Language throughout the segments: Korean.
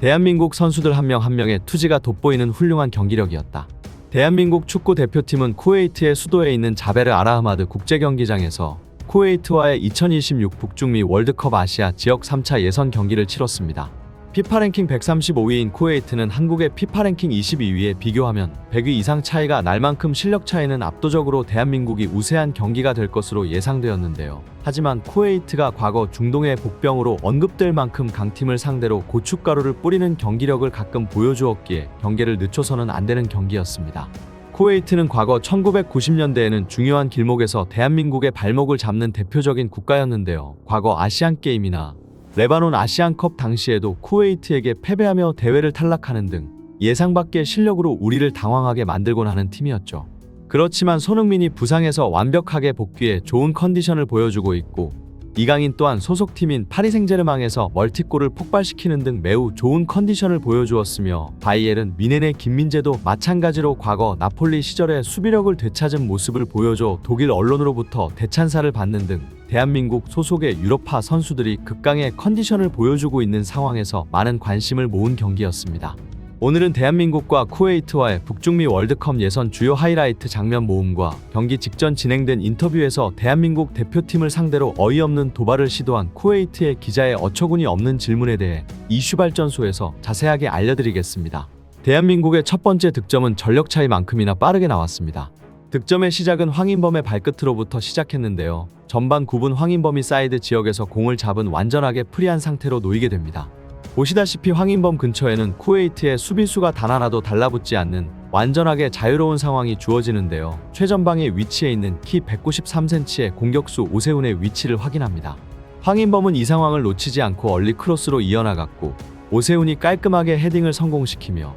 대한민국 선수들 한 명 한 명의 투지가 돋보이는 훌륭한 경기력이었다. 대한민국 축구 대표팀은 쿠웨이트의 수도에 있는 자베르 아라흐마드 국제경기장에서 쿠웨이트와의 2026 북중미 월드컵 아시아 지역 3차 예선 경기를 치렀습니다. 피파 랭킹 135위인 쿠웨이트는 한국의 피파 랭킹 22위에 비교하면 100위 이상 차이가 날 만큼 실력 차이는 압도적으로 대한민국이 우세한 경기가 될 것으로 예상되었는데요. 하지만 쿠웨이트가 과거 중동의 복병으로 언급될 만큼 강팀을 상대로 고춧가루를 뿌리는 경기력을 가끔 보여주었기에 경기를 늦춰서는 안 되는 경기였습니다. 쿠웨이트는 과거 1990년대에는 중요한 길목에서 대한민국의 발목을 잡는 대표적인 국가였는데요. 과거 아시안게임이나 레바논 아시안컵 당시에도 쿠웨이트에게 패배하며 대회를 탈락하는 등 예상 밖의 실력으로 우리를 당황하게 만들곤 하는 팀이었죠. 그렇지만 손흥민이 부상에서 완벽하게 복귀해 좋은 컨디션을 보여주고 있고, 이강인 또한 소속팀인 파리 생제르맹에서 멀티골을 폭발시키는 등 매우 좋은 컨디션을 보여주었으며, 바이에른 뮌헨의 김민재도 마찬가지로 과거 나폴리 시절의 수비력을 되찾은 모습을 보여줘 독일 언론으로부터 대찬사를 받는 등 대한민국 소속의 유럽파 선수들이 극강의 컨디션을 보여주고 있는 상황에서 많은 관심을 모은 경기였습니다. 오늘은 대한민국과 쿠웨이트와의 북중미 월드컵 예선 주요 하이라이트 장면 모음과 경기 직전 진행된 인터뷰에서 대한민국 대표팀을 상대로 어이없는 도발을 시도한 쿠웨이트의 기자의 어처구니 없는 질문에 대해 이슈 발전소에서 자세하게 알려드리겠습니다. 대한민국의 첫 번째 득점은 전력 차이만큼이나 빠르게 나왔습니다. 득점의 시작은 황인범의 발끝으로부터 시작했는데요. 전반 9분 황인범이 사이드 지역에서 공을 잡은 완전하게 프리한 상태로 놓이게 됩니다. 보시다시피 황인범 근처에는 쿠웨이트의 수비수가 단 하나도 달라붙지 않는 완전하게 자유로운 상황이 주어지는데요. 최전방에 위치해 있는 키 193cm의 공격수 오세훈의 위치를 확인합니다. 황인범은 이 상황을 놓치지 않고 얼리 크로스로 이어나갔고, 오세훈이 깔끔하게 헤딩을 성공시키며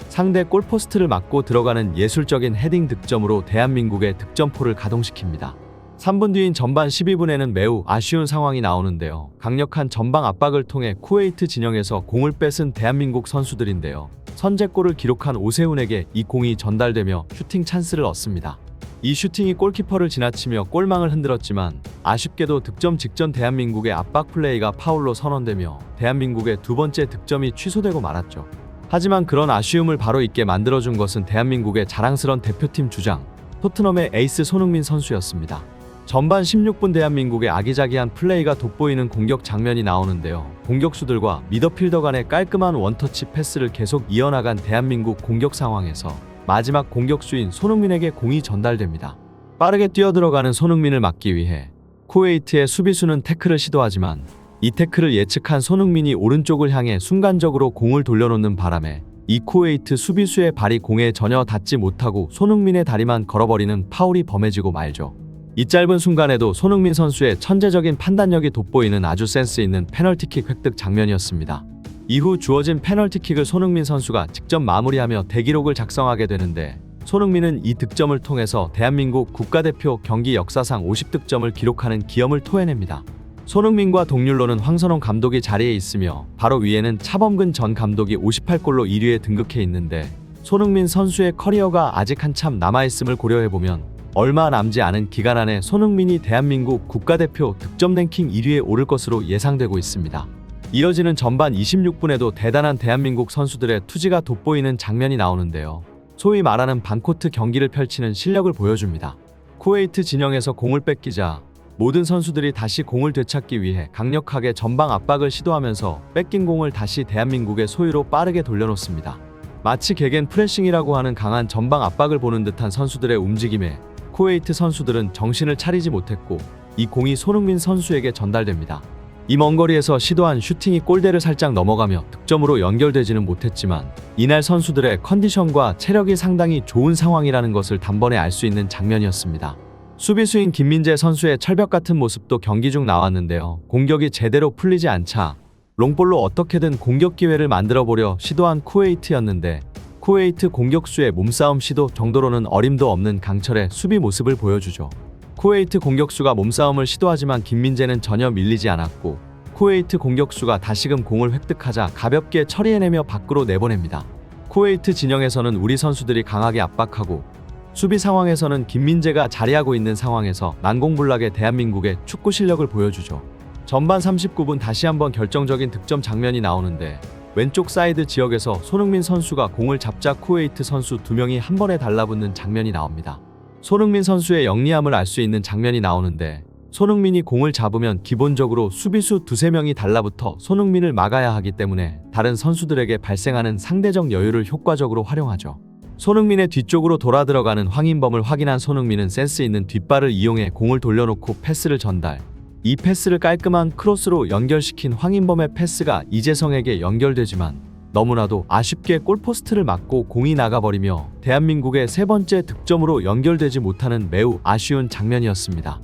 상대 골포스트를 맞고 들어가는 예술적인 헤딩 득점으로 대한민국의 득점포를 가동시킵니다. 3분 뒤인 전반 12분에는 매우 아쉬운 상황이 나오는데요. 강력한 전방 압박을 통해 쿠웨이트 진영에서 공을 뺏은 대한민국 선수들인데요. 선제골을 기록한 오세훈에게 이 공이 전달되며 슈팅 찬스를 얻습니다. 이 슈팅이 골키퍼를 지나치며 골망을 흔들었지만 아쉽게도 득점 직전 대한민국의 압박 플레이가 파울로 선언되며 대한민국의 두 번째 득점이 취소되고 말았죠. 하지만 그런 아쉬움을 바로 잊게 만들어준 것은 대한민국의 자랑스런 대표팀 주장, 토트넘의 에이스 손흥민 선수였습니다. 전반 16분 대한민국의 아기자기한 플레이가 돋보이는 공격 장면이 나오는데요. 공격수들과 미더필더 간의 깔끔한 원터치 패스를 계속 이어나간 대한민국 공격 상황에서 마지막 공격수인 손흥민에게 공이 전달됩니다. 빠르게 뛰어들어가는 손흥민을 막기 위해 쿠웨이트의 수비수는 태클을 시도하지만 이 태클을 예측한 손흥민이 오른쪽을 향해 순간적으로 공을 돌려놓는 바람에 이 쿠웨이트 수비수의 발이 공에 전혀 닿지 못하고 손흥민의 다리만 걸어버리는 파울이 범해지고 말죠. 이 짧은 순간에도 손흥민 선수의 천재적인 판단력이 돋보이는 아주 센스 있는 페널티킥 획득 장면이었습니다. 이후 주어진 페널티킥을 손흥민 선수가 직접 마무리하며 대기록을 작성하게 되는데, 손흥민은 이 득점을 통해서 대한민국 국가대표 경기 역사상 50득점을 기록하는 기염을 토해냅니다. 손흥민과 동률로는 황선홍 감독이 자리에 있으며 바로 위에는 차범근 전 감독이 58골로 1위에 등극해 있는데, 손흥민 선수의 커리어가 아직 한참 남아있음을 고려해보면 얼마 남지 않은 기간 안에 손흥민이 대한민국 국가대표 득점 랭킹 1위에 오를 것으로 예상되고 있습니다. 이어지는 전반 26분에도 대단한 대한민국 선수들의 투지가 돋보이는 장면이 나오는데요. 소위 말하는 반코트 경기를 펼치는 실력을 보여줍니다. 쿠웨이트 진영에서 공을 뺏기자 모든 선수들이 다시 공을 되찾기 위해 강력하게 전방 압박을 시도하면서 뺏긴 공을 다시 대한민국의 소유로 빠르게 돌려놓습니다. 마치 개겐 프레싱이라고 하는 강한 전방 압박을 보는 듯한 선수들의 움직임에 쿠웨이트 선수들은 정신을 차리지 못했고, 이 공이 손흥민 선수에게 전달됩니다. 이 먼 거리에서 시도한 슈팅이 골대를 살짝 넘어가며 득점으로 연결되지는 못했지만, 이날 선수들의 컨디션과 체력이 상당히 좋은 상황이라는 것을 단번에 알 수 있는 장면이었습니다. 수비수인 김민재 선수의 철벽 같은 모습도 경기 중 나왔는데요. 공격이 제대로 풀리지 않자 롱볼로 어떻게든 공격 기회를 만들어 보려 시도한 쿠웨이트였는데, 쿠웨이트 공격수의 몸싸움 시도 정도로는 어림도 없는 강철의 수비 모습을 보여주죠. 쿠웨이트 공격수가 몸싸움을 시도하지만 김민재는 전혀 밀리지 않았고, 쿠웨이트 공격수가 다시금 공을 획득하자 가볍게 처리해내며 밖으로 내보냅니다. 쿠웨이트 진영에서는 우리 선수들이 강하게 압박하고, 수비 상황에서는 김민재가 자리하고 있는 상황에서 난공불락의 대한민국의 축구 실력을 보여주죠. 전반 39분 다시 한번 결정적인 득점 장면이 나오는데, 왼쪽 사이드 지역에서 손흥민 선수가 공을 잡자 쿠웨이트 선수 2명이 한 번에 달라붙는 장면이 나옵니다. 손흥민 선수의 영리함을 알 수 있는 장면이 나오는데 손흥민이 공을 잡으면 기본적으로 수비수 2~3명이 달라붙어 손흥민을 막아야 하기 때문에 다른 선수들에게 발생하는 상대적 여유를 효과적으로 활용하죠. 손흥민의 뒤쪽으로 돌아 들어가는 황인범을 확인한 손흥민은 센스 있는 뒷발을 이용해 공을 돌려놓고 패스를 전달. 이 패스를 깔끔한 크로스로 연결시킨 황인범의 패스가 이재성에게 연결되지만 너무나도 아쉽게 골포스트를 맞고 공이 나가버리며 대한민국의 3번째 득점으로 연결되지 못하는 매우 아쉬운 장면이었습니다.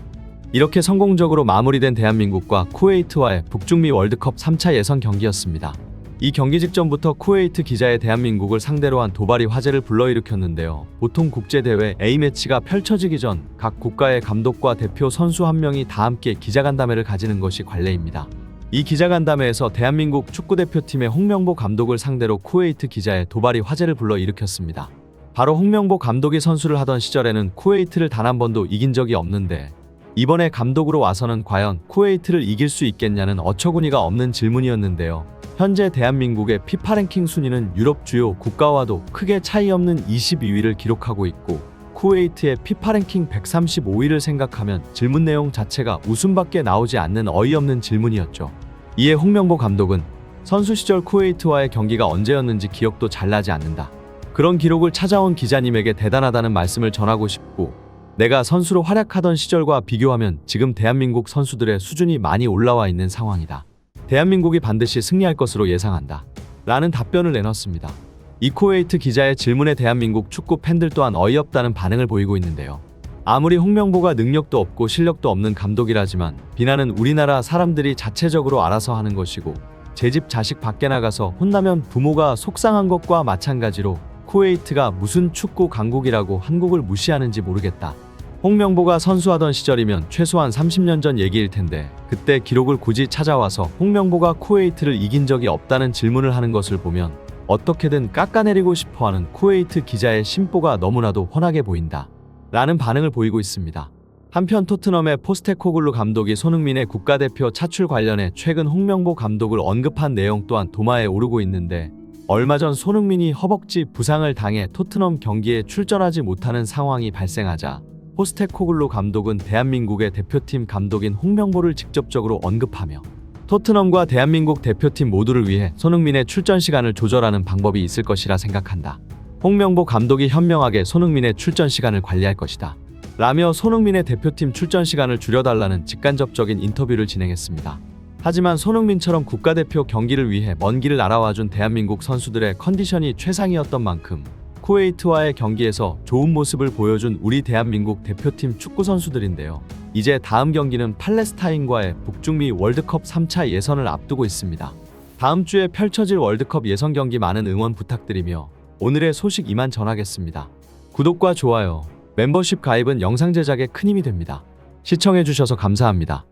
이렇게 성공적으로 마무리된 대한민국과 쿠웨이트와의 북중미 월드컵 3차 예선 경기였습니다. 이 경기 직전부터 쿠웨이트 기자의 대한민국을 상대로 한 도발이 화제를 불러일으켰는데요. 보통 국제대회 A매치가 펼쳐지기 전 각 국가의 감독과 대표 선수 한 명이 다 함께 기자간담회를 가지는 것이 관례입니다. 이 기자간담회에서 대한민국 축구대표팀의 홍명보 감독을 상대로 쿠웨이트 기자의 도발이 화제를 불러일으켰습니다. 바로 홍명보 감독이 선수를 하던 시절에는 쿠웨이트를 단 한 번도 이긴 적이 없는데 이번에 감독으로 와서는 과연 쿠웨이트를 이길 수 있겠냐는 어처구니가 없는 질문이었는데요. 현재 대한민국의 피파 랭킹 순위는 유럽 주요 국가와도 크게 차이 없는 22위를 기록하고 있고 쿠웨이트의 피파 랭킹 135위를 생각하면 질문 내용 자체가 웃음밖에 나오지 않는 어이없는 질문이었죠. 이에 홍명보 감독은 선수 시절 쿠웨이트와의 경기가 언제였는지 기억도 잘 나지 않는다. 그런 기록을 찾아온 기자님에게 대단하다는 말씀을 전하고 싶고 내가 선수로 활약하던 시절과 비교하면 지금 대한민국 선수들의 수준이 많이 올라와 있는 상황이다. 대한민국이 반드시 승리할 것으로 예상한다. 라는 답변을 내놨습니다. 이 쿠웨이트 기자의 질문에 대한민국 축구 팬들 또한 어이없다는 반응을 보이고 있는데요. 아무리 홍명보가 능력도 없고 실력도 없는 감독이라지만 비난은 우리나라 사람들이 자체적으로 알아서 하는 것이고 제 집 자식 밖에 나가서 혼나면 부모가 속상한 것과 마찬가지로 쿠웨이트가 무슨 축구 강국이라고 한국을 무시하는지 모르겠다. 홍명보가 선수하던 시절이면 최소한 30년 전 얘기일 텐데 그때 기록을 굳이 찾아와서 홍명보가 쿠웨이트를 이긴 적이 없다는 질문을 하는 것을 보면 어떻게든 깎아내리고 싶어하는 쿠웨이트 기자의 심보가 너무나도 훤하게 보인다. 라는 반응을 보이고 있습니다. 한편 토트넘의 포스테코글루 감독이 손흥민의 국가대표 차출 관련해 최근 홍명보 감독을 언급한 내용 또한 도마에 오르고 있는데 얼마 전 손흥민이 허벅지 부상을 당해 토트넘 경기에 출전하지 못하는 상황이 발생하자 포스테코글루 감독은 대한민국의 대표팀 감독인 홍명보를 직접적으로 언급하며 토트넘과 대한민국 대표팀 모두를 위해 손흥민의 출전 시간을 조절하는 방법이 있을 것이라 생각한다. 홍명보 감독이 현명하게 손흥민의 출전 시간을 관리할 것이다. 라며 손흥민의 대표팀 출전 시간을 줄여달라는 직간접적인 인터뷰를 진행했습니다. 하지만 손흥민처럼 국가대표 경기를 위해 먼 길을 날아와준 대한민국 선수들의 컨디션이 최상이었던 만큼 쿠웨이트와의 경기에서 좋은 모습을 보여준 우리 대한민국 대표팀 축구 선수들인데요. 이제 다음 경기는 팔레스타인과의 북중미 월드컵 3차 예선을 앞두고 있습니다. 다음 주에 펼쳐질 월드컵 예선 경기 많은 응원 부탁드리며 오늘의 소식 이만 전하겠습니다. 구독과 좋아요, 멤버십 가입은 영상 제작에 큰 힘이 됩니다. 시청해주셔서 감사합니다.